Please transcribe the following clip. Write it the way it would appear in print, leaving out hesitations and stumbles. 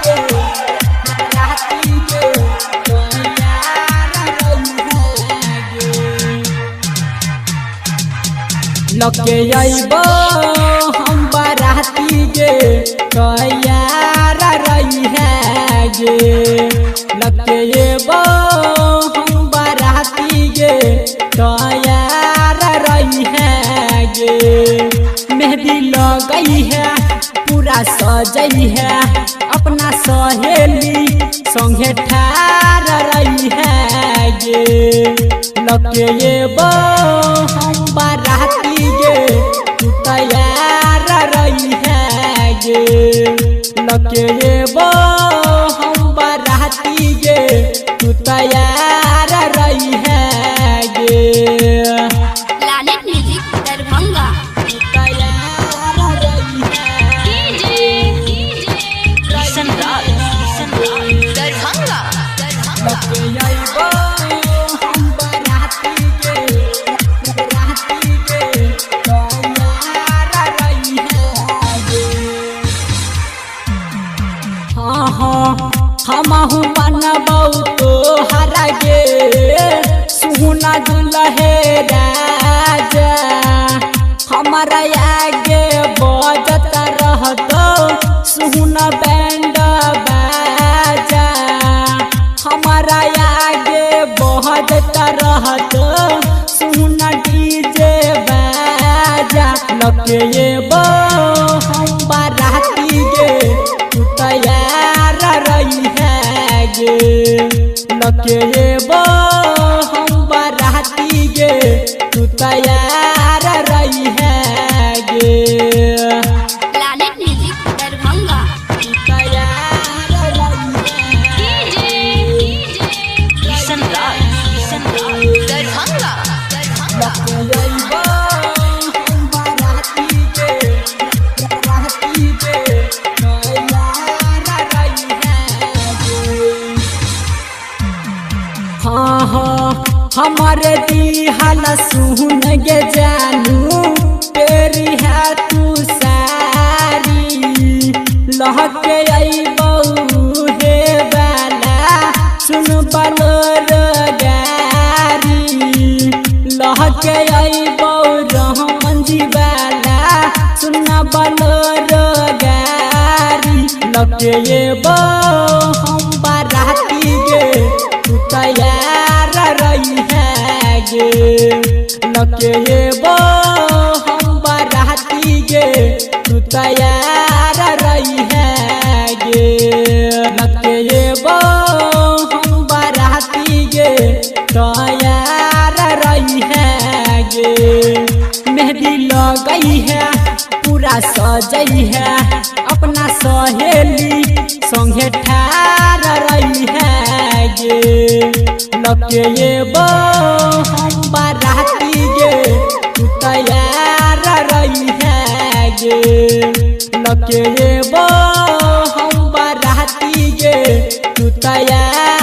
गे राती गे तैयार रही लगे अइबो हम बाराती गे तैयार रही गे लगे अइबो हम बाराती गे तैयार रही गे मेहंदी लगई है पूरा सजई है अपना सहेली संगे ठार रही गे लगे अइबो हम बाराती गे तू तैयार रही गे लगे अइबो हम बाराती गे तू तैयार रही गे प्लैनेट म्यूजिक दरभंगा तू तैयार रही दरभंगा लगे अइबो हम बाराती गे तैयार रही गे हाँ हाँ हमहु मनबौ तोहर गे सुना दुल्हे राजा हमारा आगे बजत रहतो सुना बैंड बाजा हमारा आगे बजत रहतो सुना डीजे बाजा लगे अइबो हम बाराती गे तू तैयार रही गे लगे अइबो हम बाराती गे तू तैयार रही गे प्लैनेट म्यूजिक दरभंगा तू तैयार दरभंगा लगे अइबो हम बाराती गे तैयार रही गे हाँ हाँ हमारे दिहल सुन गे जानू तेरी है तू सारी लहके अइबो हे बाला सुन बलोर गारी लहके अइबो रहमन जी बाला सुन बलोर गारी लगे अइबो हम बाराती गे तू तैयार रही गे लगे अइबो हम बाराती गे तू तैयार रही गे लगे अइबो हम बाराती गे तैयार रही गे मेहंदी लगई है पूरा सजई है अपना सहेली संगे ठार रही गे लगे अइबो हम बाराती गे तू तैयार रही गे लगे अइबो हम बाराती गे तू तैयार